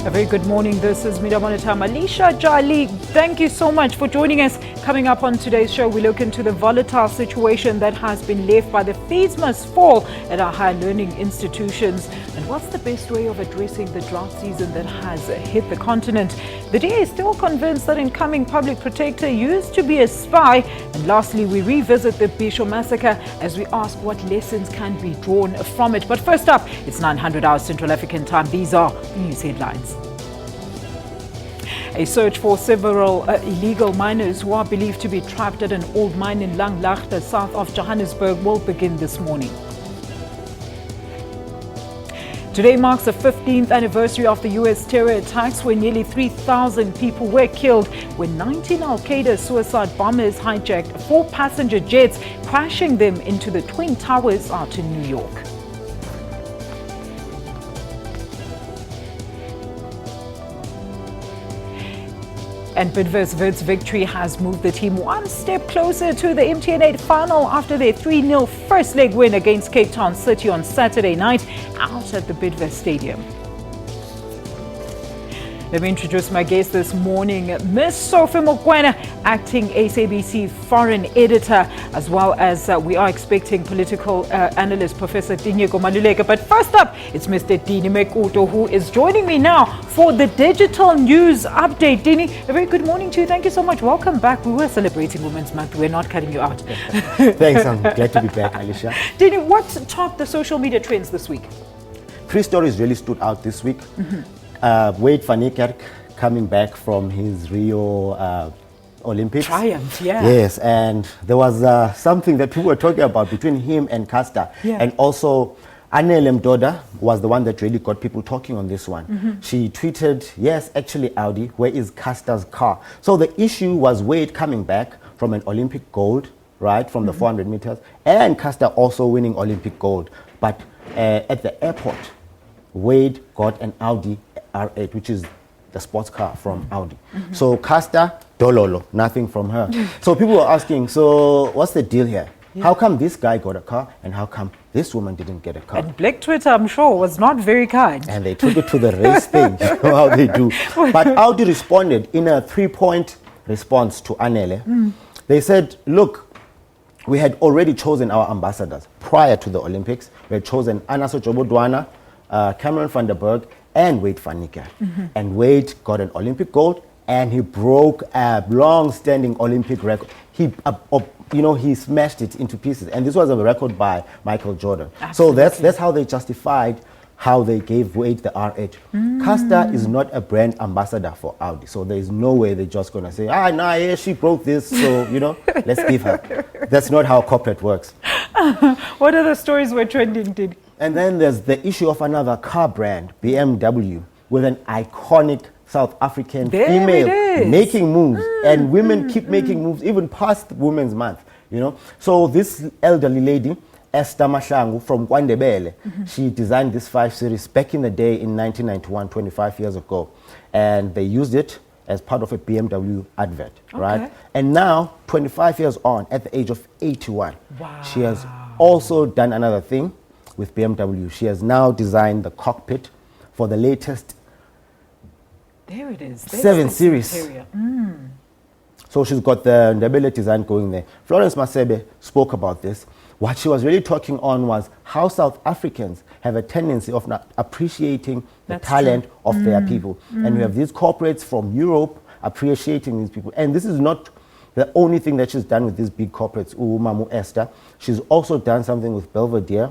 A very good morning. This is Media Monitor. Alicia Jali, thank you so much for joining us. Coming up on today's show, we look into the volatile situation that has been left by the fees must fall at our higher learning institutions. And what's the best way of addressing the drought season that has hit the continent? The DA is still convinced that incoming public protector used to be a spy. And lastly, we revisit the Bisho massacre as we ask what lessons can be drawn from it. But first up, it's 900 hours Central African time. These are the news headlines. A search for several illegal miners who are believed to be trapped at an old mine in Langlaagte, south of Johannesburg, will begin this morning. Today marks the 15th anniversary of the U.S. terror attacks where nearly 3,000 people were killed when 19 Al-Qaeda suicide bombers hijacked 4 passenger jets, crashing them into the Twin Towers out in New York. And Bidvest's victory has moved the team one step closer to the MTN 8 final after their 3-0 first leg win against Cape Town City on Saturday night out at the Bidvest Stadium. Let me introduce my guest this morning, Ms. Sophie Mokoena, acting SABC foreign editor, as well as we are expecting political analyst Professor Dinyego Maluleka. But first up, it's Mr. Dini Mekuto, who is joining me now for the digital news update. Dini, a very good morning to you. Thank you so much. Welcome back. We were celebrating Women's Month. We're not cutting you out. Thanks. I'm glad to be back, Alicia. Dini, what topped the social media trends this week? 3 stories really stood out this week. Wade van Niekerk coming back from his Rio Olympics. Triumph, yeah. Yes, and there was something that people were talking about between him and Caster. Yeah. And also, Anele Mdoda was the one that really got people talking on this one. She tweeted, yes, actually, Audi, where is Caster's car? So the issue was Wade coming back from an Olympic gold, right, from the 400 meters, and Caster also winning Olympic gold. But at the airport, Wade got an Audi R8, which is the sports car from Audi. So Caster, dololo, nothing from her. So people were asking, so what's the deal here? Yeah. How come this guy got a car and how come this woman didn't get a car? And Black Twitter, I'm sure, was not very kind. And they took it to the race thing, you know how they do. But Audi responded in a 3-point response to Anele. They said, look, we had already chosen our ambassadors prior to the Olympics. We had chosen Anaso Jobodwana, Cameron van der Berg, and Wade van Niekerk. And Wade got an Olympic gold, and he broke a long-standing Olympic record. He, he smashed it into pieces, and this was a record by Michael Jordan. Absolutely. So that's how they justified how they gave Wade the R8. Caster is not a brand ambassador for Audi, so there is no way they're just going to say, yeah, she broke this, so, let's give her. That's not how corporate works. What other stories were trending, Did? And then there's the issue of another car brand, BMW, with an iconic South African female making moves. And women keep making moves even past Women's Month, So this elderly lady, Esther Mahlangu from Kwandebele, she designed this 5 Series back in the day in 1991, 25 years ago. And they used it as part of a BMW advert, right? And now, 25 years on, at the age of 81, she has also done another thing with BMW. She has now designed the cockpit for the latest 7 Series. So she's got the Ndebele design going there. Florence Masebe spoke about this. What she was really talking on was how South Africans have a tendency of not appreciating the talent of their people. And we have these corporates from Europe appreciating these people. And this is not the only thing that she's done with these big corporates, Mamu Esther. She's also done something with Belvedere,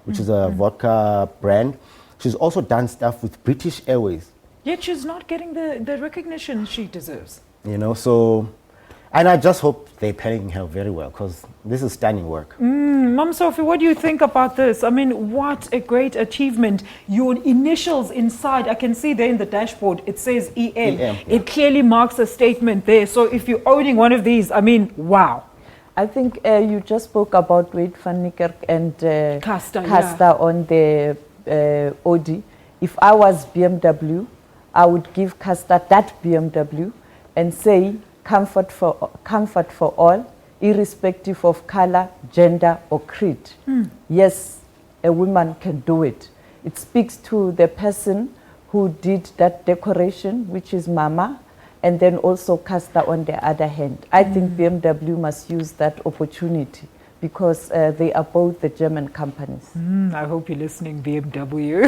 which is a vodka brand. She's also done stuff with British Airways. Yet she's not getting the recognition she deserves. And I just hope they're paying her very well, because this is stunning work. Mom Sophie, what do you think about this? I mean, what a great achievement. Your initials inside, I can see there in the dashboard, it says EM. Yeah. It clearly marks a statement there. So if you're owning one of these, I mean, wow. I think you just spoke about Wade van Niekerk and Caster on the Audi. If I was BMW, I would give Caster that BMW and say, comfort for all, irrespective of color, gender, or creed. Yes, a woman can do it. It speaks to the person who did that decoration, which is Mama, and then also Castor on the other hand. I think BMW must use that opportunity because they are both the German companies. I hope you're listening, BMW.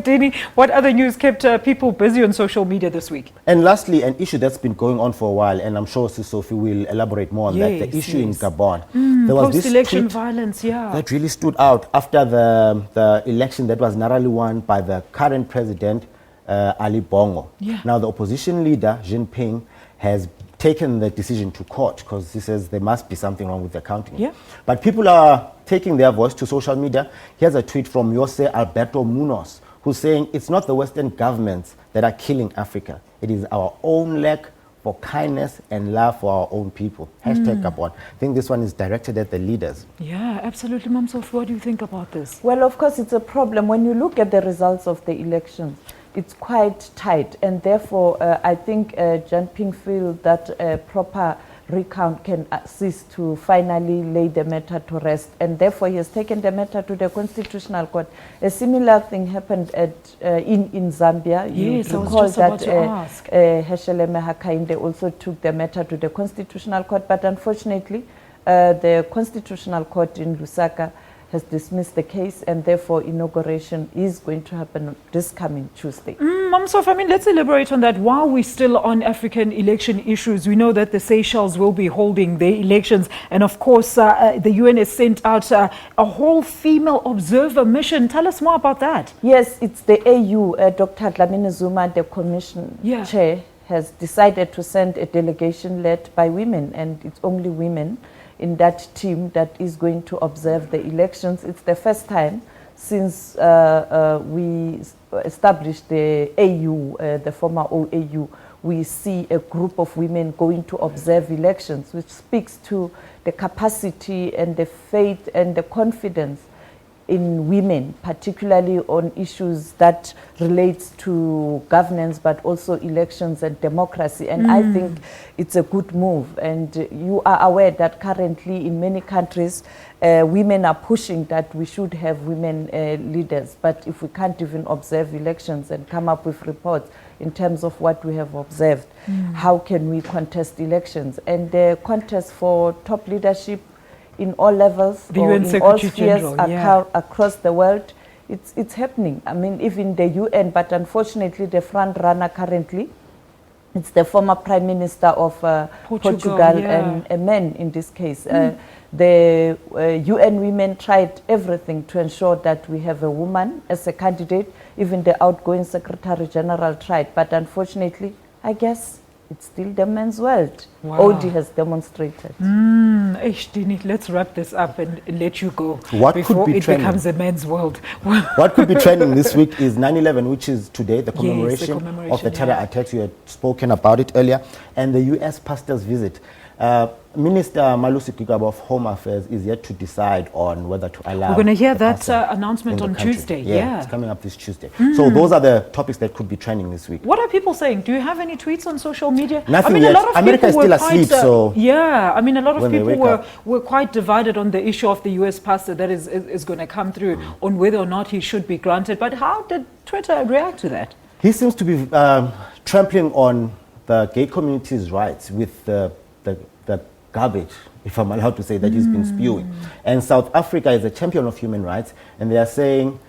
Dini, what other news kept people busy on social media this week? And lastly, an issue that's been going on for a while, and I'm sure Sis Sophie will elaborate more on that, the issue in Gabon. There was this post-election tweet violence, that really stood out after the election that was narrowly won by the current president, Ali Bongo. Now, the opposition leader, Jinping, has taken the decision to court because he says there must be something wrong with the counting. But people are taking their voice to social media. Here's a tweet from Jose Alberto Munoz, who's saying it's not the Western governments that are killing Africa. It is our own lack for kindness and love for our own people. Hashtag Gabon. I think this one is directed at the leaders. Yeah, absolutely. Mom Sophie, what do you think about this? Well, of course, it's a problem. When you look at the results of the elections, it's quite tight, and therefore I think Jinping feels that a proper recount can assist to finally lay the matter to rest, and therefore he has taken the matter to the Constitutional Court. A similar thing happened in Zambia. Yes, you I was recall just about to ask. Hesheleme Hakainde also took the matter to the Constitutional Court, but unfortunately the Constitutional Court in Lusaka has dismissed the case, and therefore inauguration is going to happen this coming Tuesday. Mom Sophie, I mean, let's elaborate on that. While we're still on African election issues, we know that the Seychelles will be holding their elections. And of course, the UN has sent out a whole female observer mission. Tell us more about that. Yes, it's the AU. Dr. Dlamini Zuma, the commission chair, has decided to send a delegation led by women, and it's only women in that team that is going to observe the elections. It's the first time since we established the AU, the former OAU, we see a group of women going to observe elections, which speaks to the capacity and the faith and the confidence in women, particularly on issues that relates to governance, but also elections and democracy. And I think it's a good move. And you are aware that currently in many countries, women are pushing that we should have women leaders. But if we can't even observe elections and come up with reports in terms of what we have observed, how can we contest elections? And the contest for top leadership in all levels, the or UN in all Secretary spheres General, across the world, it's happening. I mean, even the UN, but unfortunately the front runner currently, it's the former Prime Minister of Portugal and a man in this case. The UN women tried everything to ensure that we have a woman as a candidate. Even the outgoing Secretary General tried, but unfortunately, I guess it's still the men's world. Odi has demonstrated. Let's wrap this up and let you go What before could be it trending? becomes a men's world. What could be trending this week is 9/11, which is today, the commemoration, of the terror attacks. You had spoken about it earlier, and the U.S. pastor's visit. Minister Malusi Gigaba of Home Affairs is yet to decide on whether to allow. We're going to hear the that pastor announcement in the on country. Tuesday. It's coming up this Tuesday. So those are the topics that could be trending this week. What are people saying? Do you have any tweets on social media? Nothing I mean, yet. a lot of America people is still were asleep, quite, so I mean, a lot of when they people wake were quite divided on the issue of the U.S. pastor that is going to come through on whether or not he should be granted. But how did Twitter react to that? He seems to be trampling on the gay community's rights with the garbage, if I'm allowed to say, that he's been spewing. And South Africa is a champion of human rights, and they are saying,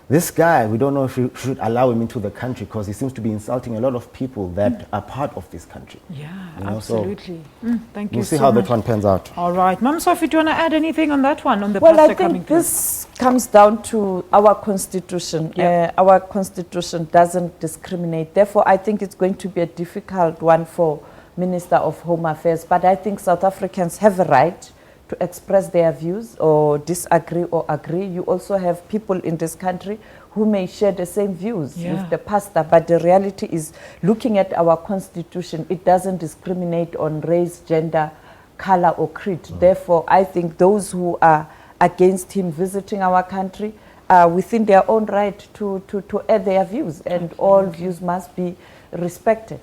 this guy, we don't know if we should allow him into the country because he seems to be insulting a lot of people that are part of this country. Yeah, You know, absolutely. Thank you We'll see so how much. that one pans out. All right. Mom Sophie, do you want to add anything on that one, on the Well, pastor I coming think through? this comes down to our constitution. Our constitution doesn't discriminate. Therefore, I think it's going to be a difficult one for Minister of Home Affairs. But I think South Africans have a right to express their views or disagree or agree. You also have people in this country who may share the same views with the pastor. But the reality is, looking at our constitution, it doesn't discriminate on race, gender, color or creed. Therefore, I think those who are against him visiting our country are within their own right to air their views, and all views must be respected.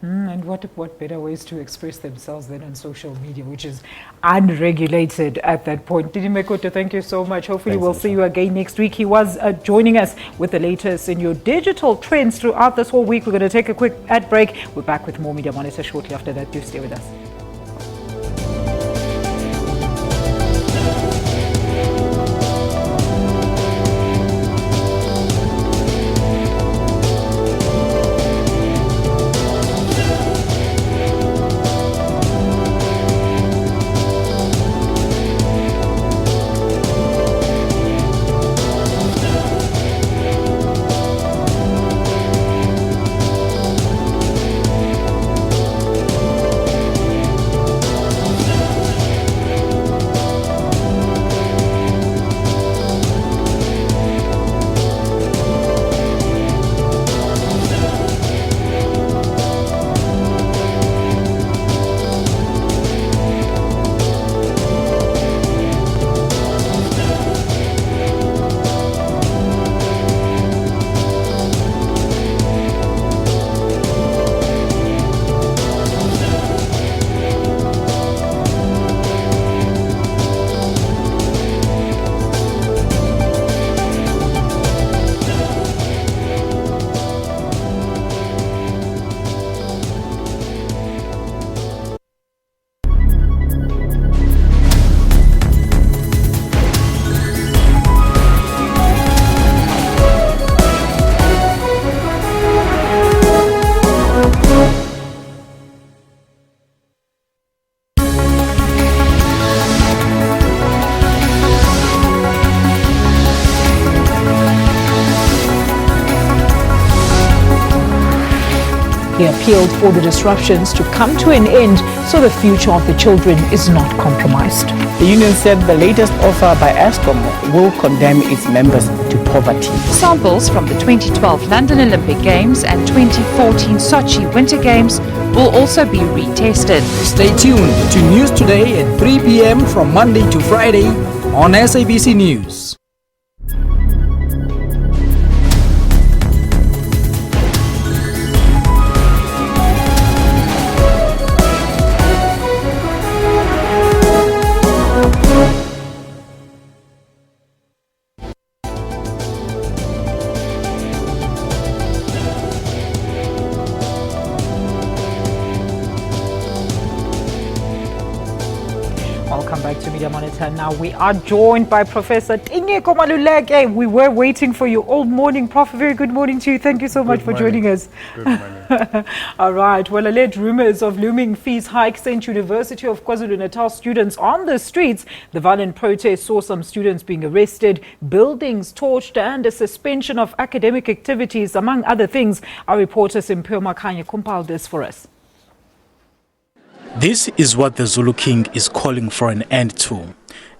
And what better ways to express themselves than on social media, which is unregulated at that point. Didi Mekoto, thank you so much. Hopefully we'll see you again next week. He was joining us with the latest in your digital trends throughout this whole week. We're going to take a quick ad break. We're back with more Media Monitor shortly after that. Do stay with us. He appealed for the disruptions to come to an end so the future of the children is not compromised. The union said the latest offer by Eskom will condemn its members to poverty. Samples from the 2012 London Olympic Games and 2014 Sochi Winter Games will also be retested. Stay tuned to News Today at 3 p.m. from Monday to Friday on SABC News. Welcome back to Media Monitor. Now we are joined by Professor Tingeko Maluleke. We were waiting for you all morning. Prof, very good morning to you. Thank you so much for joining us. Good morning. All right. Well, alleged rumors of looming fees hikes sent University of KwaZulu-Natal students on the streets. The violent protest saw some students being arrested, buildings torched, and a suspension of academic activities, among other things. Our reporter Simpiwe Makanya compiled this for us. This is what the Zulu King is calling for an end to.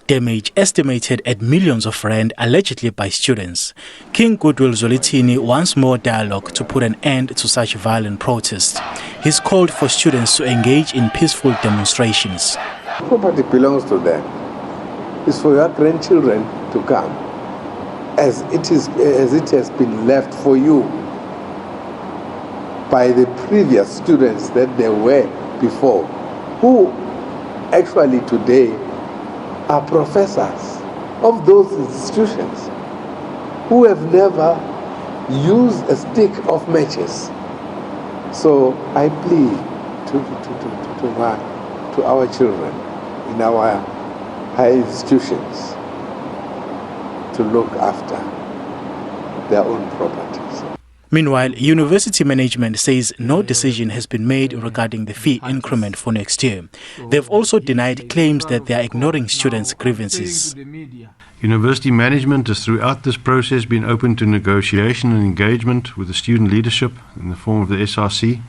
Damage estimated at millions of rand allegedly by students. King Goodwill Zwelithini wants more dialogue to put an end to such violent protests. He's called for students to engage in peaceful demonstrations. Property belongs to them. It's for your grandchildren to come, as it has been left for you by the previous students that there were before, who actually today are professors of those institutions, who have never used a stick of matches. So I plead to our children in our higher institutions to look after their own properties. Meanwhile, university management says no decision has been made regarding the fee increment for next year. They've also denied claims that they are ignoring students' grievances. University management has throughout this process been open to negotiation and engagement with the student leadership in the form of the SRC.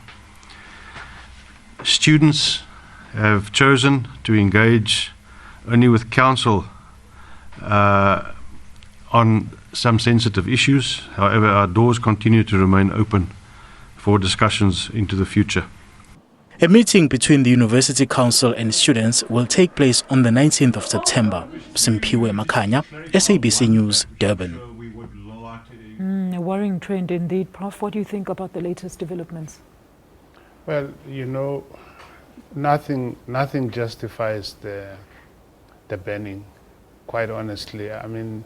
Students have chosen to engage only with counsel on some sensitive issues. However, our doors continue to remain open for discussions into the future. A meeting between the University Council and students will take place on the 19th of September. Simpiwe Makanya, SABC News, Durban. A worrying trend indeed. Prof, what do you think about the latest developments? Well, you know, nothing justifies the banning, quite honestly. I mean,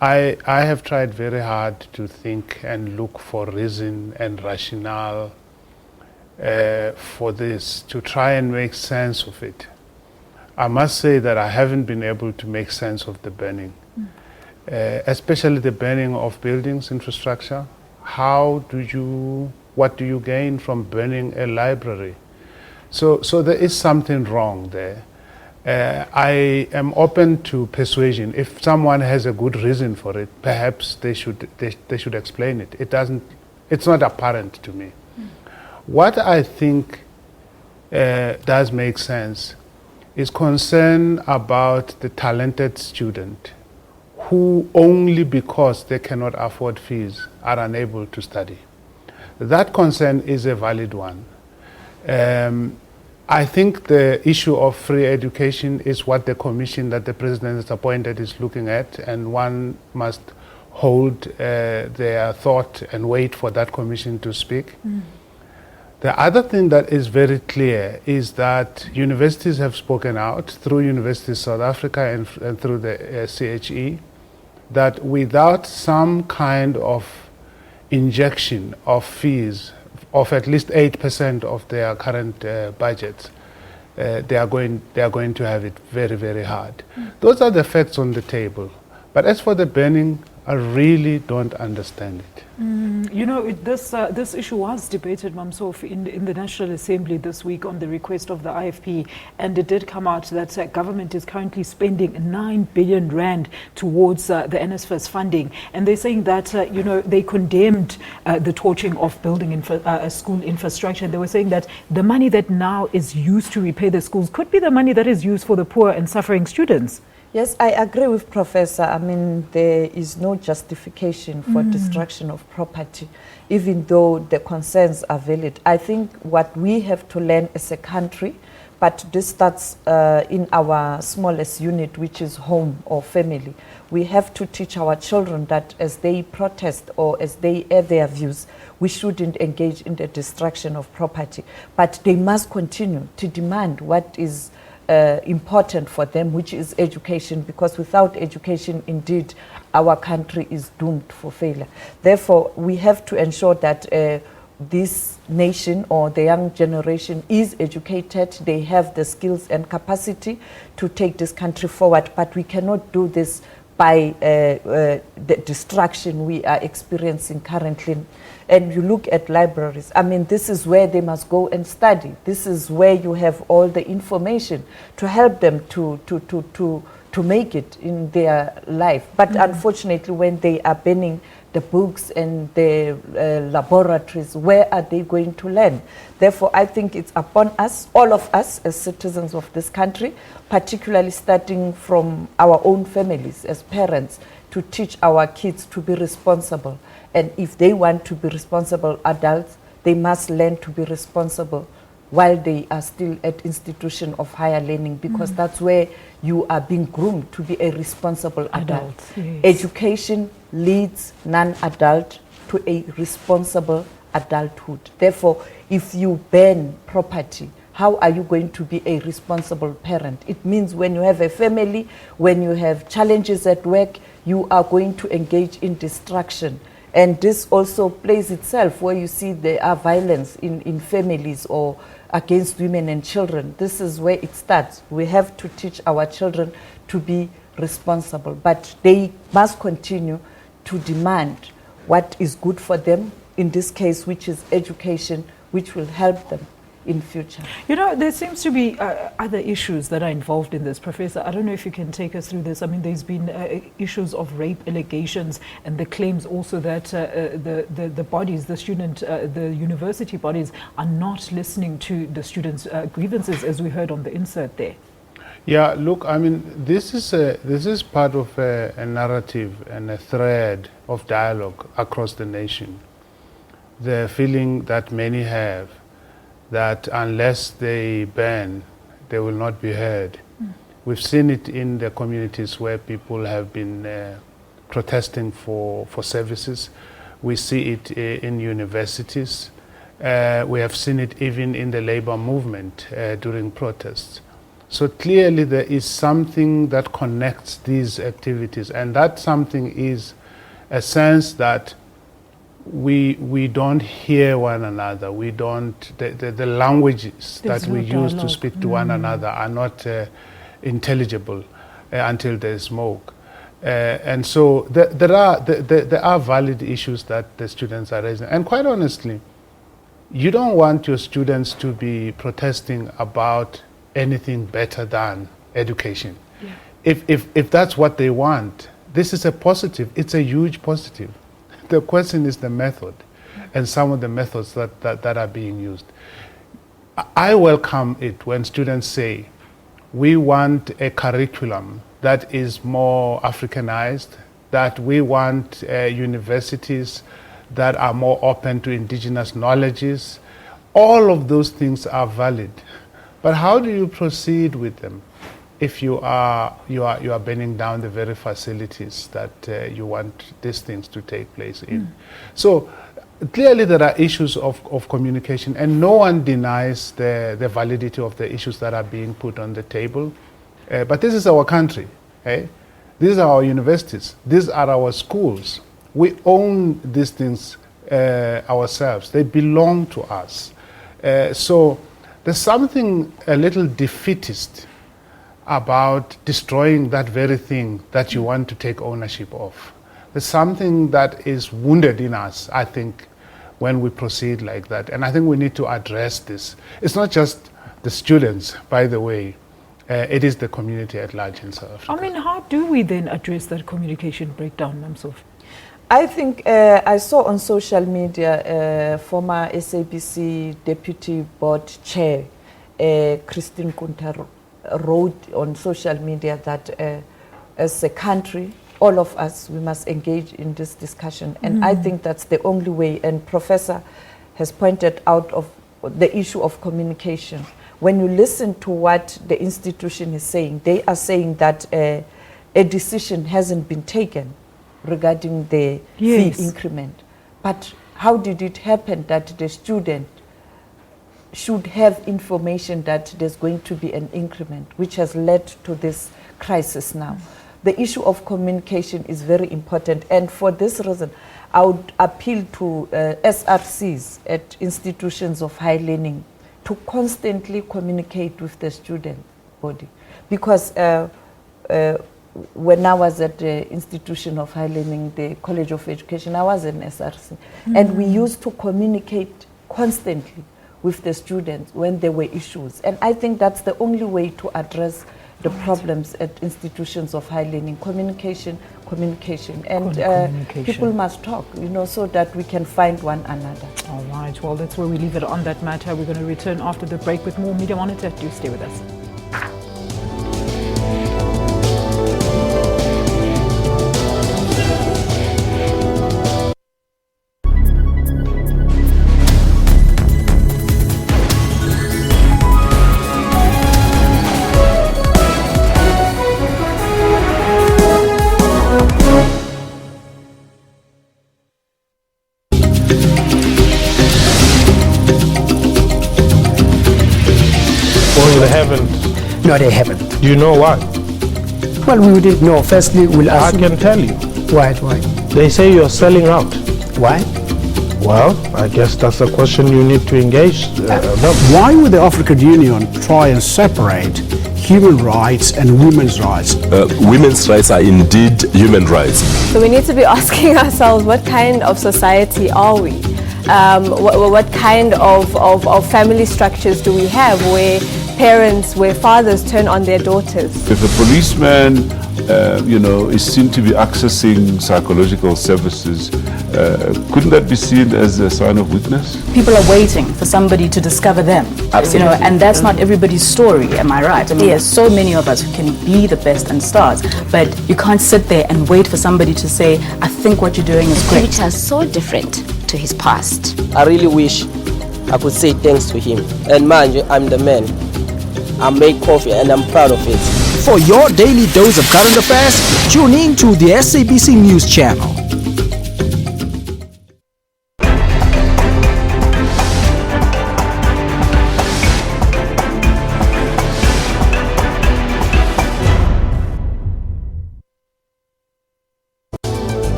I have tried very hard to think and look for reason and rationale for this, to try and make sense of it. I must say that I haven't been able to make sense of the banning, especially the banning of buildings, infrastructure. What do you gain from burning a library? So there is something wrong there. I am open to persuasion. If someone has a good reason for it, perhaps they should explain it. It's not apparent to me. What I think does make sense is concern about the talented student who, only because they cannot afford fees, are unable to study. That concern is a valid one. I think the issue of free education is what the commission that the president has appointed is looking at, and one must hold their thought and wait for that commission to speak. The other thing that is very clear is that universities have spoken out through Universities South Africa and through the CHE that without some kind of injection of fees of at least 8% of their current budgets, they are going to have it very, very hard. Those are the facts on the table. But as for the banning, I really don't understand it. You know, this issue was debated, Mamsof, in the National Assembly this week on the request of the IFP, and it did come out that government is currently spending 9 billion rand towards the NSFAS funding, and they're saying that you know, they condemned the torching of building school infrastructure. They were saying that the money that now is used to repair the schools could be the money that is used for the poor and suffering students. Yes, I agree with Professor. I mean, there is no justification for destruction of property, even though the concerns are valid. I think what we have to learn as a country, but this starts in our smallest unit, which is home or family. We have to teach our children that as they protest or as they air their views, we shouldn't engage in the destruction of property. But they must continue to demand what is important for them, which is education, because without education, indeed, our country is doomed for failure. Therefore, we have to ensure that this nation or the young generation is educated, they have the skills and capacity to take this country forward, but we cannot do this by the destruction we are experiencing currently. And you look at libraries, I mean, this is where they must go and study. This is where you have all the information to help them to make it in their life. But unfortunately, when they are banning the books and the laboratories, where are they going to learn? Therefore, I think it's upon us, all of us as citizens of this country, particularly starting from our own families as parents, to teach our kids to be responsible. And if they want to be responsible adults, they must learn to be responsible while they are still at institution of higher learning, because that's where you are being groomed to be a responsible adult. Yes. Education leads non-adult to a responsible adulthood. Therefore, if you ban property, how are you going to be a responsible parent? It means when you have a family, when you have challenges at work, you are going to engage in destruction. And this also plays itself where you see there are violence in families or against women and children. This is where it starts. We have to teach our children to be responsible, but they must continue to demand what is good for them, in this case, which is education, which will help them in future. You know, there seems to be other issues that are involved in this, Professor. I don't know if you can take us through this. I mean, there's been issues of rape allegations and the claims also that the bodies, the university bodies are not listening to the students' grievances, as we heard on the insert there. Yeah, look, I mean, this is part of a narrative and a thread of dialogue across the nation. The feeling that many have that unless they ban, they will not be heard. We've seen it in the communities where people have been protesting for services. We see it in universities. We have seen it even in the labor movement during protests. So clearly there is something that connects these activities, and that something is a sense that we don't hear one another. We don't, the languages that we use to speak to one another are not intelligible until there is smoke. And so there are valid issues that the students are raising. And quite honestly, you don't want your students to be protesting about anything better than education. Yeah. If that's what they want, this is a positive. It's a huge positive. The question is the method and some of the methods that are being used. I welcome it when students say, we want a curriculum that is more Africanized, that we want universities that are more open to indigenous knowledges. All of those things are valid. But how do you proceed with them if you are burning down the very facilities that you want these things to take place in? So clearly there are issues of communication, and no one denies the validity of the issues that are being put on the table. But this is our country. Eh? These are our universities. These are our schools. We own these things ourselves. They belong to us. So there's something a little defeatist about destroying that very thing that you want to take ownership of. There's something that is wounded in us, I think, when we proceed like that. And I think we need to address this. It's not just the students, by the way. It is the community at large in South Africa. I mean, how do we then address that communication breakdown, Mamsov? I think I saw on social media former SABC Deputy Board Chair, Christine Kunter, wrote on social media that as a country, all of us, we must engage in this discussion. And I think that's the only way. And Professor has pointed out of the issue of communication. When you listen to what the institution is saying, they are saying that a decision hasn't been taken regarding the fee increment. But how did it happen that the student should have information that there's going to be an increment, which has led to this crisis now? The issue of communication is very important. And for this reason, I would appeal to SRCs at institutions of higher learning to constantly communicate with the student body. Because when I was at the institution of higher learning, the College of Education, I was an SRC. And we used to communicate constantly with the students when there were issues. And I think that's the only way to address the problems at institutions of higher learning. Communication. And people must talk, so that we can find one another. All right, well, that's where we leave it on that matter. We're going to return after the break with more Media Monitor. Do stay with us. No, they haven't. Do you know why? Well, we wouldn't know. Firstly, we'll ask. I can tell you. Why? They say you're selling out. Why? Well, I guess that's a question you need to engage them. Why would the African Union try and separate human rights and women's rights? Women's rights are indeed human rights. So we need to be asking ourselves, what kind of society are we? What kind of family structures do we have where fathers turn on their daughters? If a policeman, is seen to be accessing psychological services, couldn't that be seen as a sign of weakness? People are waiting for somebody to discover them. Absolutely. And that's not everybody's story, am I right? I mean, there's so many of us who can be the best and stars, but you can't sit there and wait for somebody to say, I think what you're doing is great. Which are so different to his past. I really wish I could say thanks to him. And mind you, I'm the man. I make coffee and I'm proud of it. For your daily dose of current affairs, tune in to the SABC News Channel.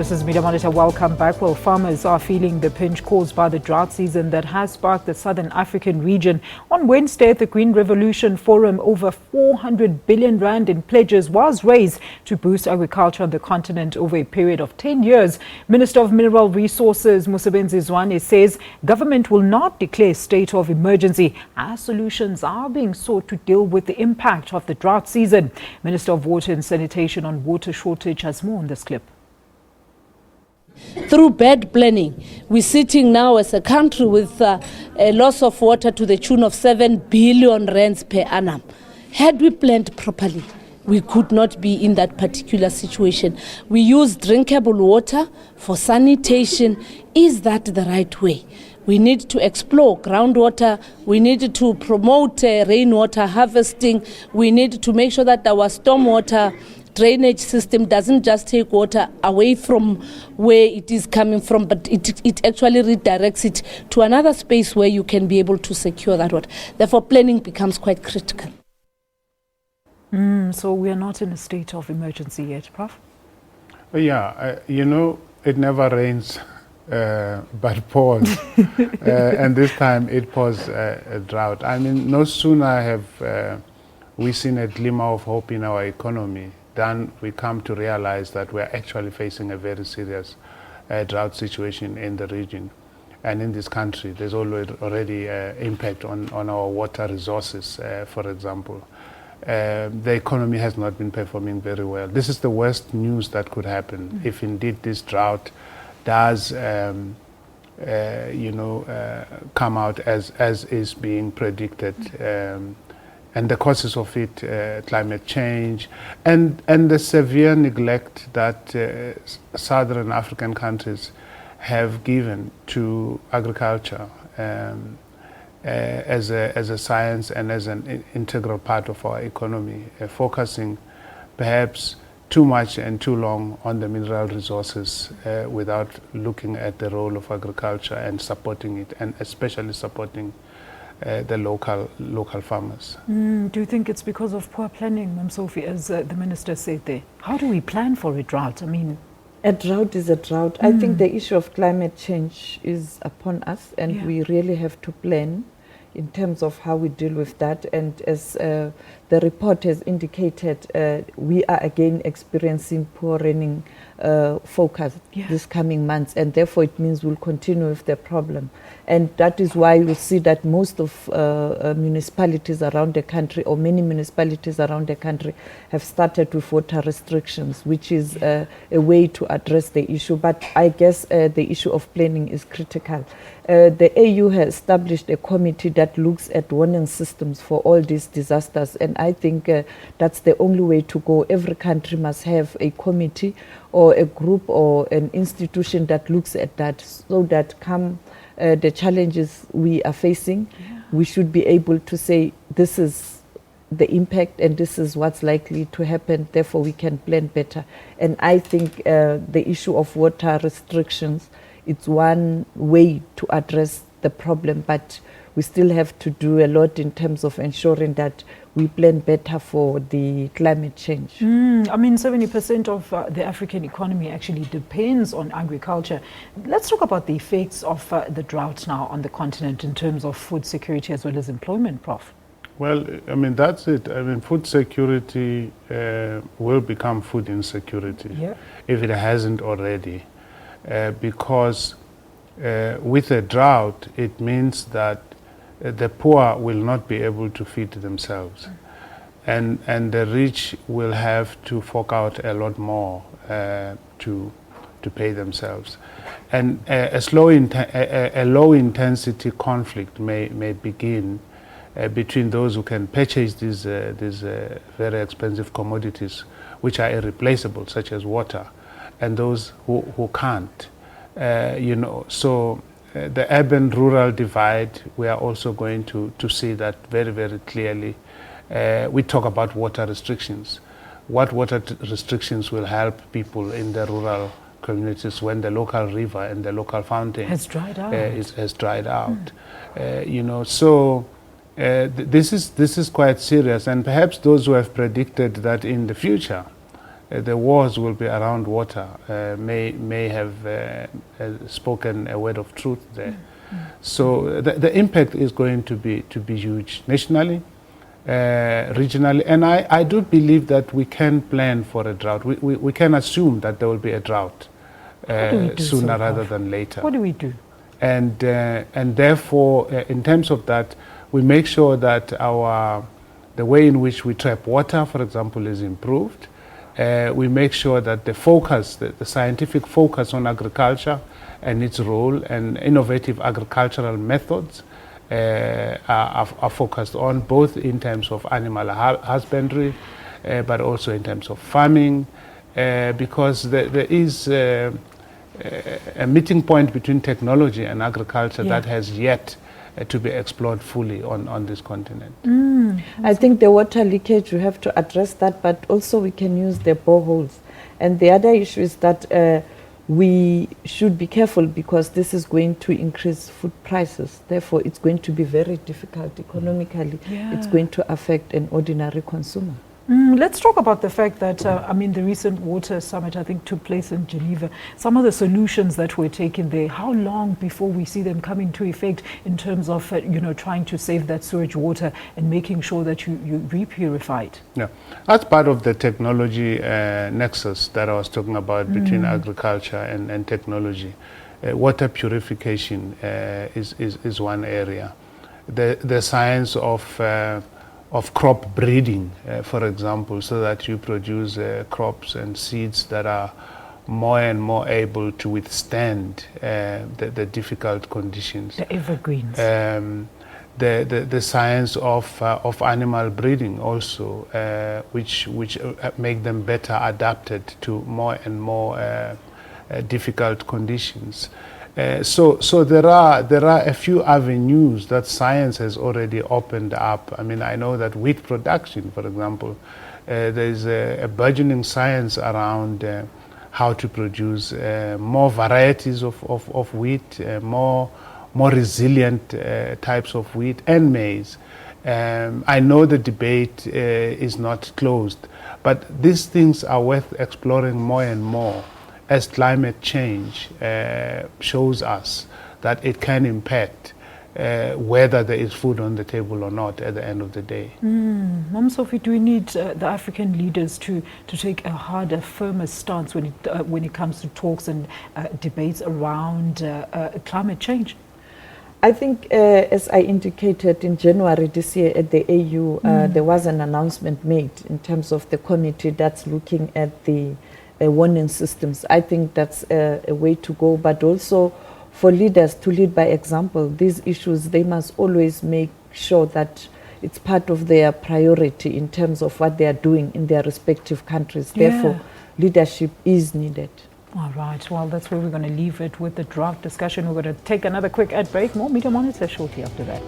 This is Media Monitor. Welcome back. Well, farmers are feeling the pinch caused by the drought season that has sparked the Southern African region. On Wednesday at the Green Revolution Forum, over 400 billion rand in pledges was raised to boost agriculture on the continent over a period of 10 years. Minister of Mineral Resources Mosebenzi Zwane says government will not declare state of emergency as solutions are being sought to deal with the impact of the drought season. Minister of Water and Sanitation on water shortage has more on this clip. Through bad planning, we're sitting now as a country with a loss of water to the tune of 7 billion rands per annum. Had we planned properly, we could not be in that particular situation. We use drinkable water for sanitation. Is that the right way? We need to explore groundwater. We need to promote rainwater harvesting. We need to make sure that our stormwater drainage system doesn't just take water away from where it is coming from, but it actually redirects it to another space where you can be able to secure that water. Therefore, planning becomes quite critical. So we are not in a state of emergency yet, Prof? Yeah, it never rains but pours. And this time it was a drought. I mean, no sooner have we seen a glimmer of hope in our economy, then we come to realize that we're actually facing a very serious drought situation in the region. And in this country, there's already impact on our water resources, for example. The economy has not been performing very well. This is the worst news that could happen if indeed this drought does come out as is being predicted. And the causes of it, climate change, and the severe neglect that Southern African countries have given to agriculture as a science and as an integral part of our economy, focusing perhaps too much and too long on the mineral resources without looking at the role of agriculture and supporting it, and especially supporting the local farmers. Do you think it's because of poor planning, Ms. Sophie, as the minister said there? How do we plan for a drought? I mean, a drought is a drought. I think the issue of climate change is upon us, and we really have to plan in terms of how we deal with that. And as the report has indicated, we are again experiencing poor raining focus this coming months, and therefore it means we'll continue with the problem. And that is why we see that most of municipalities around the country, or many municipalities around the country, have started with water restrictions, which is a way to address the issue. But I guess the issue of planning is critical. The AU has established a committee that looks at warning systems for all these disasters, and I think that's the only way to go. Every country must have a committee or a group or an institution that looks at that, so that come the challenges we are facing, we should be able to say this is the impact and this is what's likely to happen, therefore we can plan better. And I think the issue of water restrictions, it's one way to address the problem, but we still have to do a lot in terms of ensuring that we plan better for the climate change. I mean, 70% of the African economy actually depends on agriculture. Let's talk about the effects of the drought now on the continent in terms of food security as well as employment, Prof. Well, I mean, that's it. I mean, food security will become food insecurity if it hasn't already, because with a drought, it means that the poor will not be able to feed themselves, and the rich will have to fork out a lot more to pay themselves, and a low intensity conflict may begin between those who can purchase these very expensive commodities, which are irreplaceable, such as water, and those who can't. So the urban-rural divide, we are also going to see that very, very clearly. We talk about water restrictions. What water restrictions will help people in the rural communities when the local river and the local fountain has dried out? Has dried out. So this is quite serious, and perhaps those who have predicted that in the future the wars will be around water, may have spoken a word of truth there. So the impact is going to be huge nationally, regionally, and I do believe that we can plan for a drought. We can assume that there will be a drought sooner rather than later. What do we do? And therefore, in terms of that, we make sure that the way in which we trap water, for example, is improved. We make sure that the focus, the scientific focus on agriculture and its role and innovative agricultural methods are focused on, both in terms of animal husbandry, but also in terms of farming, because there is a meeting point between technology and agriculture that has yet to be explored fully on this continent. I think the water leakage, we have to address that, but also we can use the boreholes. And the other issue is that we should be careful, because this is going to increase food prices. Therefore, it's going to be very difficult economically. It's going to affect an ordinary consumer. Let's talk about the fact that, the recent water summit, I think, took place in Geneva. Some of the solutions that were taken there, how long before we see them come into effect in terms of, trying to save that sewage water and making sure that you re-purify it? Yeah, that's part of the technology nexus that I was talking about between agriculture and technology. Water purification is one area. The science of crop breeding, for example, so that you produce crops and seeds that are more and more able to withstand the difficult conditions. The evergreens. The science of animal breeding also, which make them better adapted to more and more difficult conditions. So there are a few avenues that science has already opened up. I know that wheat production, for example, there is a burgeoning science around how to produce more varieties of wheat, more resilient types of wheat and maize. I know the debate is not closed, but these things are worth exploring more and more, as climate change shows us that it can impact whether there is food on the table or not at the end of the day. Mom Sophie, do we need the African leaders to take a harder, firmer stance when it comes to talks and debates around climate change? I think, as I indicated in January this year at the AU, there was an announcement made in terms of the committee that's looking at the warning systems. I think that's a way to go, but also for leaders to lead by example. These issues, they must always make sure that it's part of their priority in terms of what they are doing in their respective countries. Therefore, leadership is needed. All right, well, that's where we're going to leave it with the drought discussion. We're going to take another quick ad break. More Media Monitor shortly after that.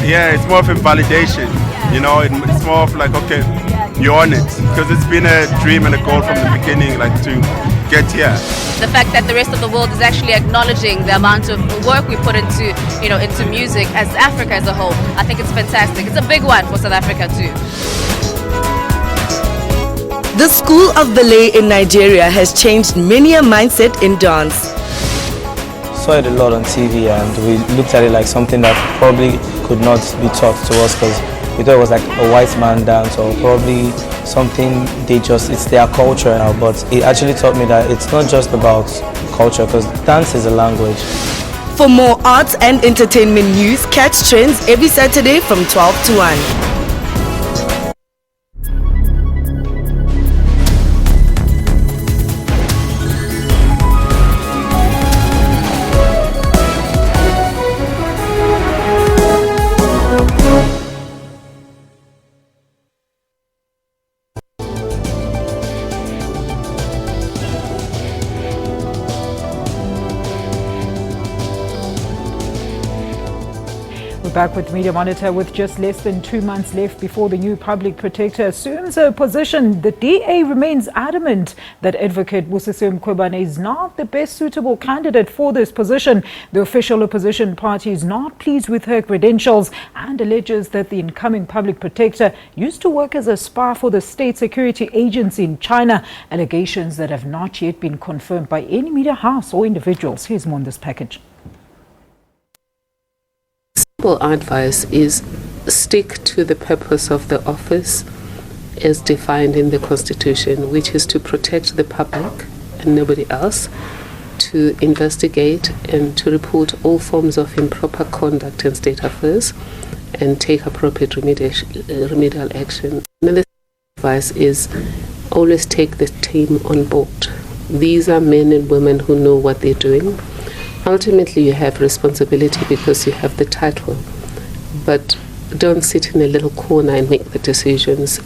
Yeah, it's more of a validation. You know, it's more of like, okay, you're on it. Because it's been a dream and a goal from the beginning, like to get here. The fact that the rest of the world is actually acknowledging the amount of work we put into, into music as Africa as a whole, I think it's fantastic. It's a big one for South Africa too. The School of Ballet in Nigeria has changed many a mindset in dance. Saw it a lot on TV and we looked at it like something that probably could not be taught to us because we thought it was like a white man dance or probably something it's their culture now, but it actually taught me that it's not just about culture because dance is a language. For more arts and entertainment news, catch Trends every Saturday from 12 to 1. Back with Media Monitor. With just less than 2 months left before the new public protector assumes a position, the DA remains adamant that advocate Bisho Mkhwebane is not the best suitable candidate for this position. The official opposition party is not pleased with her credentials and alleges that the incoming public protector used to work as a spy for the state security agency in China, allegations that have not yet been confirmed by any media house or individuals. Here's more on this package. Simple advice is stick to the purpose of the office as defined in the Constitution, which is to protect the public and nobody else, to investigate and to report all forms of improper conduct in state affairs and take appropriate remedial action. Another advice is always take the team on board. These are men and women who know what they're doing. Ultimately, you have responsibility because you have the title, but don't sit in a little corner and make the decisions.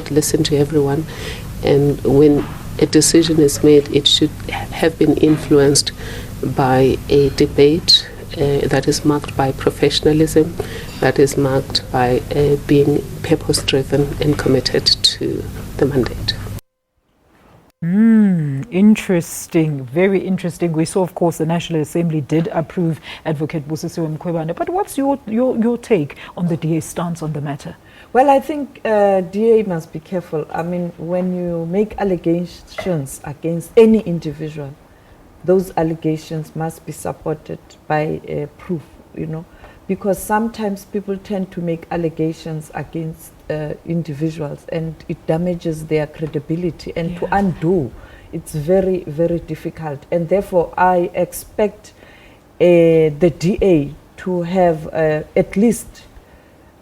Listen to everyone, and when a decision is made, it should have been influenced by a debate that is marked by professionalism, that is marked by being purpose-driven and committed to the mandate. Interesting, very interesting. We saw, of course, the National Assembly did approve Advocate Bisho Mkhwebane. But what's your take on the DA's stance on the matter? Well, I think DA must be careful. I mean, when you make allegations against any individual, those allegations must be supported by proof, because sometimes people tend to make allegations against individuals and it damages their credibility, and to undo it's very, very difficult. And therefore I expect the DA to have at least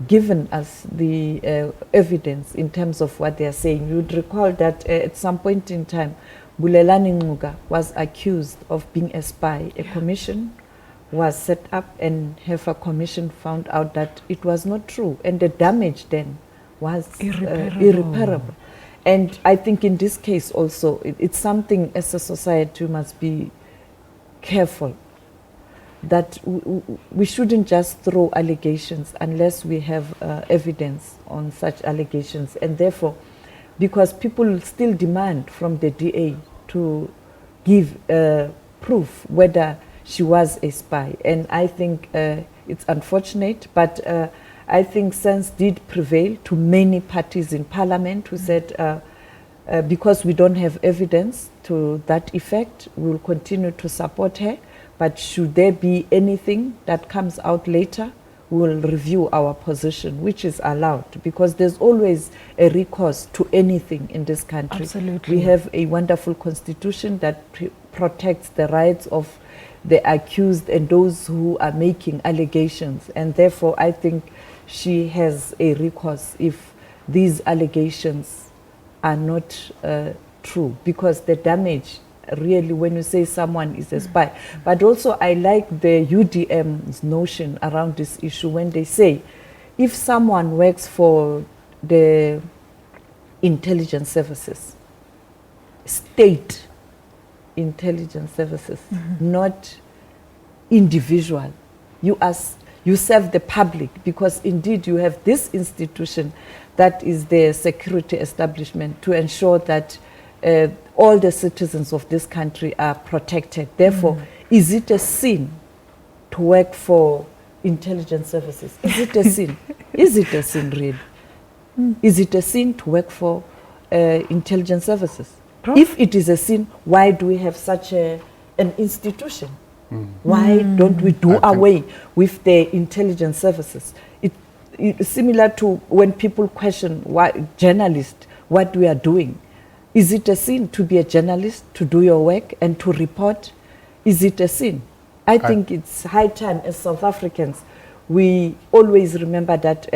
given us the evidence in terms of what they are saying. You would recall that at some point in time Bulelani Nguga was accused of being a spy. A commission was set up and Heifer Commission found out that it was not true, and the damage then was irreparable. And I think in this case also, it's something as a society we must be careful that we shouldn't just throw allegations unless we have evidence on such allegations. And therefore, because people still demand from the DA to give proof whether she was a spy. And I think it's unfortunate, but I think sense did prevail to many parties in Parliament who said, because we don't have evidence to that effect, we will continue to support her. But should there be anything that comes out later, we will review our position, which is allowed, because there's always a recourse to anything in this country. Absolutely. We have a wonderful constitution that protects the rights of the accused and those who are making allegations. And therefore, I think she has a recourse if these allegations are not true, because the damage really, when you say someone is a spy. But also I like the UDM's notion around this issue when they say if someone works for the intelligence services, state intelligence services, not individual, You serve the public, because indeed you have this institution that is the security establishment to ensure that all the citizens of this country are protected. Therefore, is it a sin to work for intelligence services? Is it a sin? Is it a sin, really? Is it a sin to work for intelligence services? If it is a sin, why do we have such an institution? Why don't we do away with the intelligence services? It's similar to when people question why journalists, what we are doing. Is it a sin to be a journalist, to do your work and to report? Is it a sin? I think it's high time as South Africans, we always remember that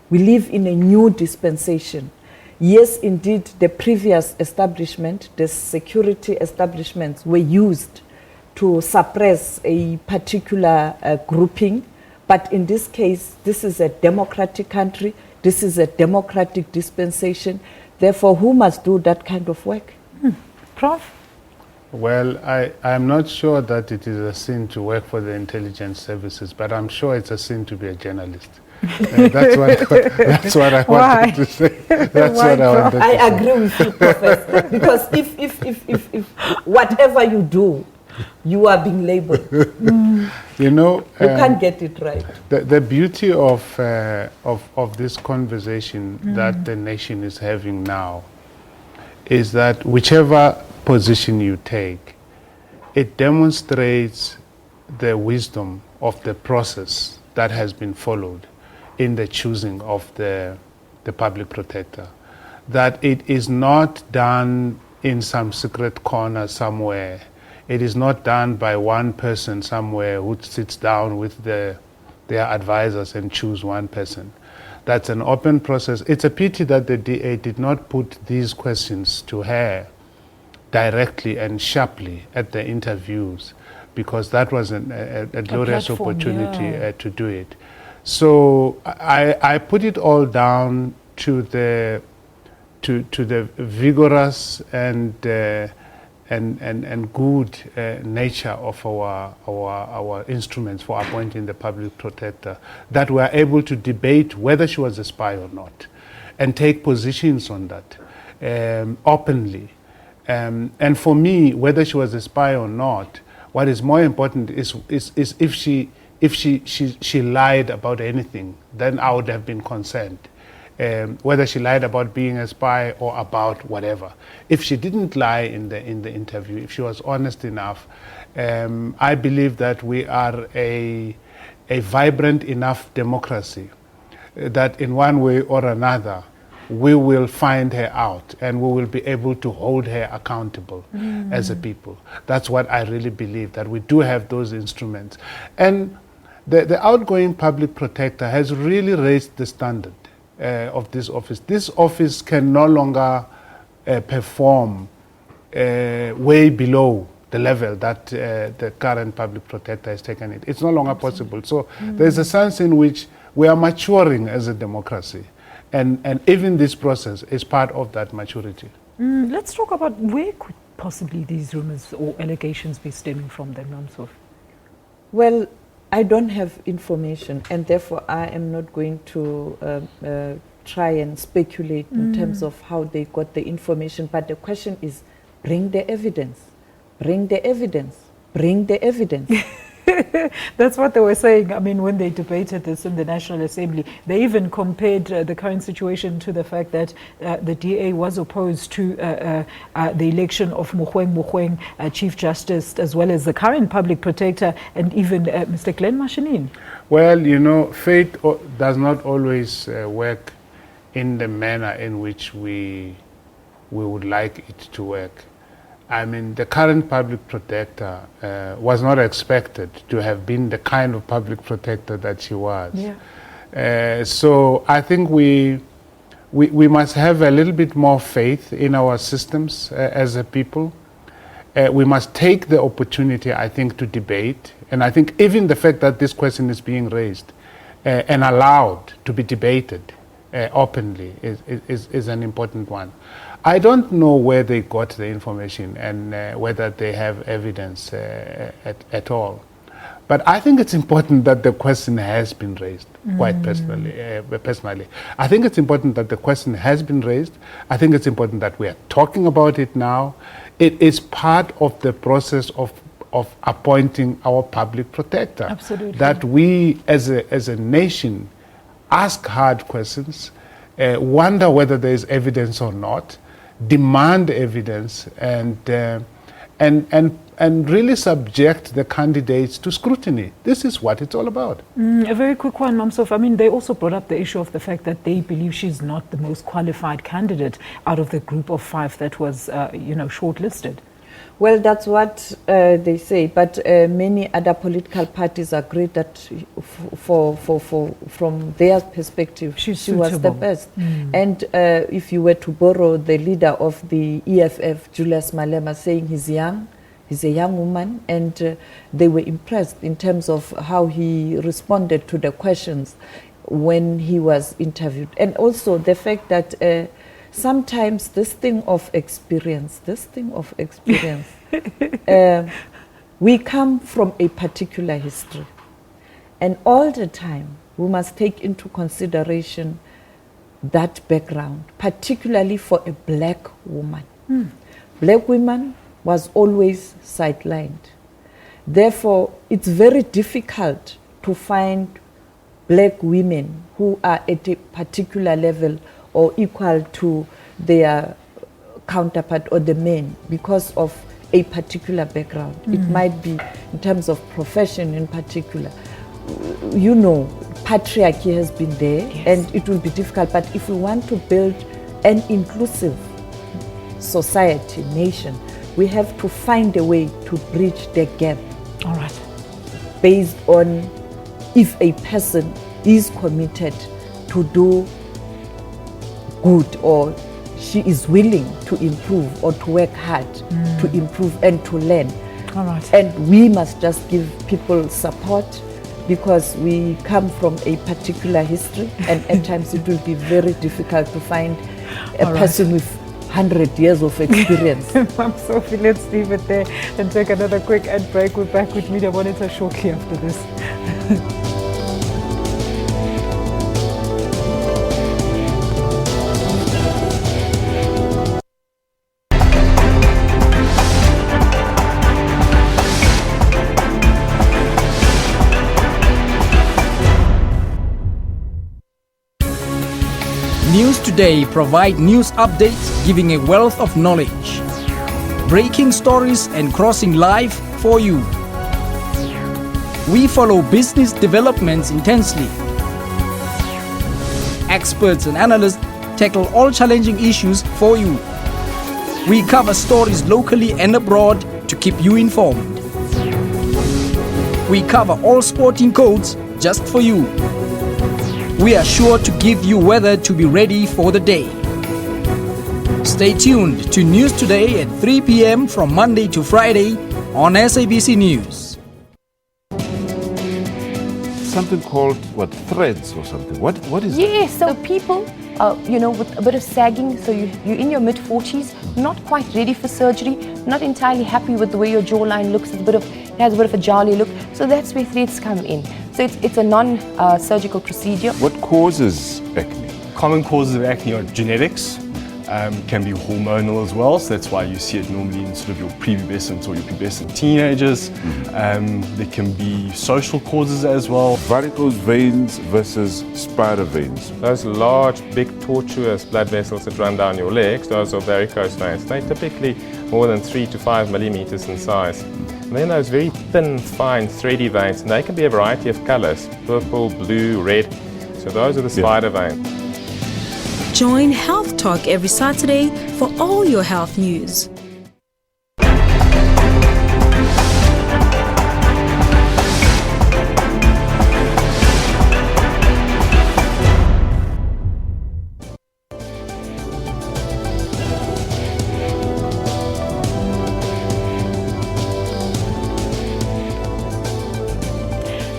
we live in a new dispensation. Yes, indeed, the previous establishment, the security establishments were used to suppress a particular grouping. But in this case, this is a democratic country. This is a democratic dispensation. Therefore, who must do that kind of work? Prof? Well, I'm not sure that it is a sin to work for the intelligence services, but I'm sure it's a sin to be a journalist. That's what I wanted to say. That's what I wanted to say. I agree with you, Professor. Because if whatever you do, you are being labeled. You know, you can't get it right. The beauty of this conversation that the nation is having now is that whichever position you take, it demonstrates the wisdom of the process that has been followed in the choosing of the public protector. That it is not done in some secret corner somewhere. It is not done by one person somewhere who sits down with their advisors and choose one person. That's an open process. It's a pity that the DA did not put these questions to her directly and sharply at the interviews, because that was a glorious opportunity to do it. So I put it all down to the vigorous and good nature of our instruments for appointing the public protector, that we are able to debate whether she was a spy or not, and take positions on that openly. And for me, whether she was a spy or not, what is more important is if she lied about anything, then I would have been concerned. Whether she lied about being a spy or about whatever. If she didn't lie in the interview, if she was honest enough, I believe that we are a vibrant enough democracy that in one way or another we will find her out and we will be able to hold her accountable as a people. That's what I really believe, that we do have those instruments. And the outgoing public protector has really raised the standard of this office. This office can no longer perform way below the level that the current public protector has taken it. It's no longer possible. So there's a sense in which we are maturing as a democracy. And even this process is part of that maturity. Let's talk about where could possibly these rumors or allegations be stemming from then, Namsof? Well, I don't have information, and therefore I am not going to try and speculate in terms of how they got the information. But the question is, bring the evidence. Bring the evidence. Bring the evidence. That's what they were saying. I mean, when they debated this in the National Assembly, they even compared the current situation to the fact that the DA was opposed to the election of Mogoeng, Chief Justice, as well as the current public protector, and even Mr. Glenn Mashinini. Well, you know, fate does not always work in the manner in which we would like it to work. I mean, the current public protector was not expected to have been the kind of public protector that she was. Yeah. So I think we must have a little bit more faith in our systems as a people. We must take the opportunity, I think, to debate. And I think even the fact that this question is being raised and allowed to be debated openly is an important one. I don't know where they got the information and whether they have evidence at all. But I think it's important that the question has been raised, quite personally. I think it's important that the question has been raised. I think it's important that we are talking about it now. It is part of the process of appointing our public protector. Absolutely. That we as a nation ask hard questions, wonder whether there is evidence or not, demand evidence, and really subject the candidates to scrutiny. This is what it's all about. A very quick one, Mamsov. I mean, they also brought up the issue of the fact that they believe she's not the most qualified candidate out of the group of 5 that was, shortlisted. Well, that's what they say, but many other political parties agree that from their perspective, she was the best. And if you were to borrow the leader of the EFF, Julius Malema, saying he's a young woman, and they were impressed in terms of how he responded to the questions when he was interviewed. And also the fact that sometimes this thing of experience, we come from a particular history. And all the time, we must take into consideration that background, particularly for a black woman. Black women was always sidelined. Therefore, it's very difficult to find black women who are at a particular level or equal to their counterpart or the men because of a particular background. It might be in terms of profession in particular. You know, patriarchy has been there, and it will be difficult. But if we want to build an inclusive society, nation, we have to find a way to bridge the gap. All right. Based on if a person is committed to do good, or she is willing to improve or to work hard to improve and to learn. All right. And we must just give people support because we come from a particular history, and at times it will be very difficult to find a person with 100 years of experience. Sophie, let's leave it there and take another quick ad break. We're back with Media Monitor shortly after this. News Today provide news updates giving a wealth of knowledge. Breaking stories and crossing live for you. We follow business developments intensely. Experts and analysts tackle all challenging issues for you. We cover stories locally and abroad to keep you informed. We cover all sporting codes just for you. We are sure to give you weather to be ready for the day. Stay tuned to News Today at 3 p.m. from Monday to Friday on SABC News. Something called, threads or something? What is that? So people, with a bit of sagging, so you're in your mid-40s, not quite ready for surgery, not entirely happy with the way your jawline looks, it has a bit of a jolly look, so that's where threads come in. So it's a non-surgical procedure. What causes acne? Common causes of acne are genetics, can be hormonal as well, so that's why you see it normally in sort of your prepubescent or your pubescent teenagers. There can be social causes as well. Varicose veins versus spider veins. Those large, big, tortuous blood vessels that run down your legs, those are varicose veins. They're typically more than 3 to 5 millimeters in size. And then those very thin, fine, thready veins, and they can be a variety of colors, purple, blue, red. So those are the spider veins. Join Health Talk every Saturday for all your health news.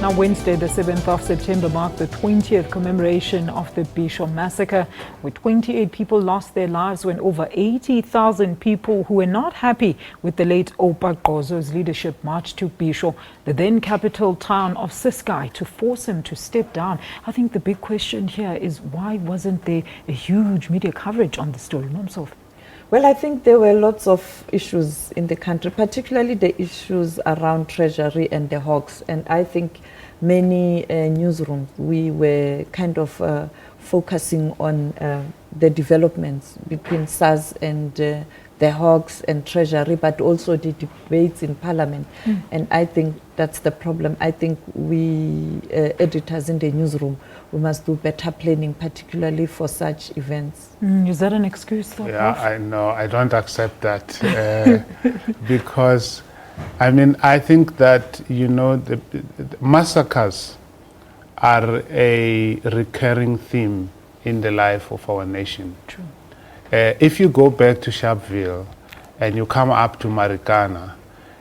Now, Now, Wednesday, the 7th of September, marked the 20th commemoration of the Bisho massacre, where 28 people lost their lives when over 80,000 people who were not happy with the late Oupa Qozo's leadership marched to Bisho, the then capital town of Ciskei, to force him to step down. I think the big question here is, why wasn't there a huge media coverage on the story, Nomsof? Well, I think there were lots of issues in the country, particularly the issues around Treasury and the Hawks. And I think many newsrooms, we were kind of focusing on the developments between SARS and the Hawks and Treasury, but also the debates in Parliament. And I think that's the problem. I think we editors in the newsroom, we must do better planning, particularly for such events. Is that an excuse, though? Yeah, I know. I don't accept that because, I mean, I think that, you know, the massacres are a recurring theme in the life of our nation. True. If you go back to Sharpeville and you come up to Marikana,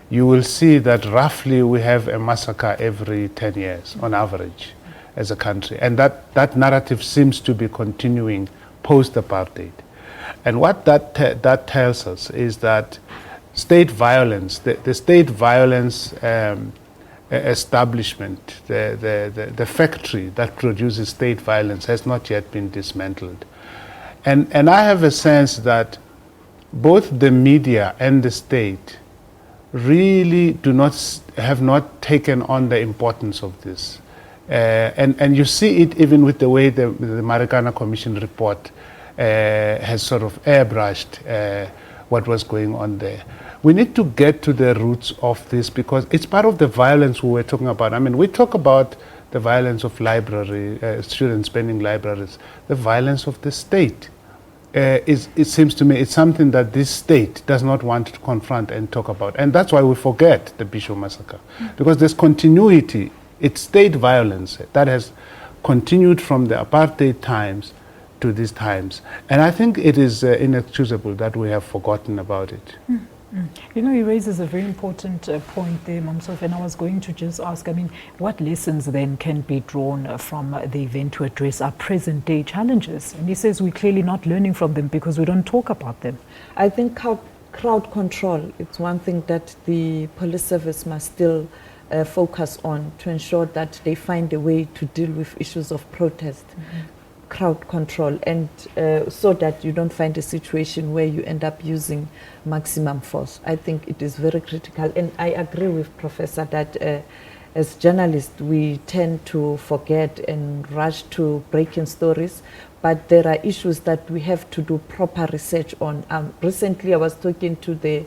you will see that roughly we have a massacre every 10 years on average as a country. And that narrative seems to be continuing post-apartheid. And what that tells us is that state violence, the state violence establishment, the factory that produces state violence has not yet been dismantled. And I have a sense that both the media and the state really have not taken on the importance of this. And you see it even with the way the Marikana Commission report has sort of airbrushed what was going on there. We need to get to the roots of this because it's part of the violence we were talking about. I mean, we talk about the violence of students spending libraries, the violence of the state. It seems to me it's something that this state does not want to confront and talk about. And that's why we forget the Bisho massacre. Because there's continuity. It's state violence that has continued from the apartheid times to these times. And I think it is inexcusable that we have forgotten about it. You know, he raises a very important point there, Mamsof, and I was going to just ask, I mean, what lessons then can be drawn from the event to address our present-day challenges? And he says we're clearly not learning from them because we don't talk about them. I think crowd control, it's one thing that the police service must still focus on to ensure that they find a way to deal with issues of protest. Crowd control, and so that you don't find a situation where you end up using maximum force. I think it is very critical, and I agree with Professor that as journalists we tend to forget and rush to breaking stories, but there are issues that we have to do proper research on. Recently I was talking to the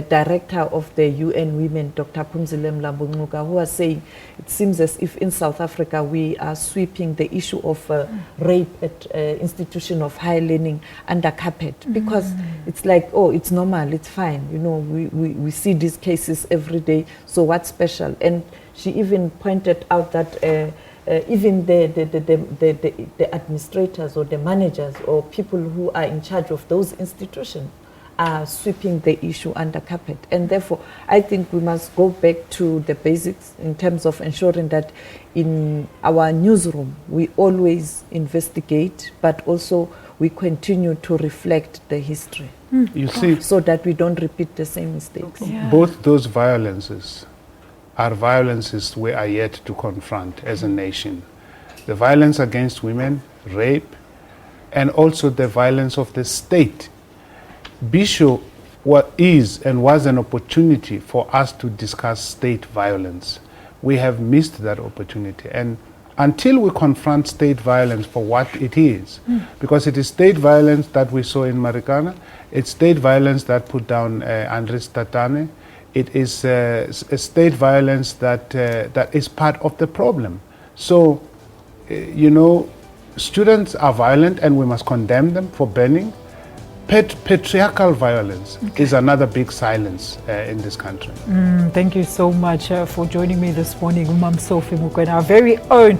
director of the UN Women, Dr. Phumzile Mlambo-Ngcuka, who was saying it seems as if in South Africa we are sweeping the issue of rape at institution of higher learning under carpet, because it's like, oh, it's normal, it's fine, you know, we see these cases every day, so what's special? And she even pointed out that even the administrators or the managers or people who are in charge of those institutions are sweeping the issue under carpet. And therefore, I think we must go back to the basics in terms of ensuring that in our newsroom, we always investigate, but also we continue to reflect the history. You see, so that we don't repeat the same mistakes. Both those violences are violences we are yet to confront as a nation. The violence against women, rape, and also the violence of the state. Bisho is and was an opportunity for us to discuss state violence. We have missed that opportunity. And until we confront state violence for what it is, because it is state violence that we saw in Marikana, it's state violence that put down Andres Tatane, it is a state violence that is part of the problem. So, you know, students are violent and we must condemn them for burning. patriarchal violence is another big silence in this country. Thank you so much for joining me this morning, Umam Sophie Mukwena, our very own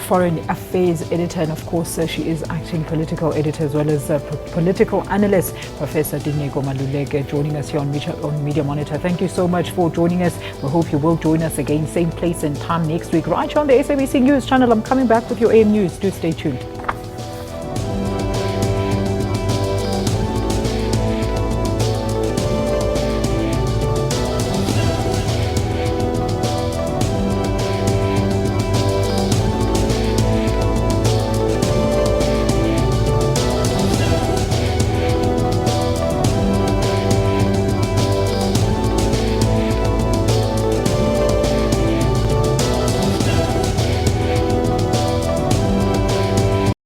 foreign affairs editor, and of course she is acting political editor as well as political analyst, Professor Dinego Maluleke, joining us here on Media Monitor. Thank you so much for joining us. We hope you will join us again, same place and time next week, right here on the SABC News channel. I'm coming back with your AM News. Do stay tuned.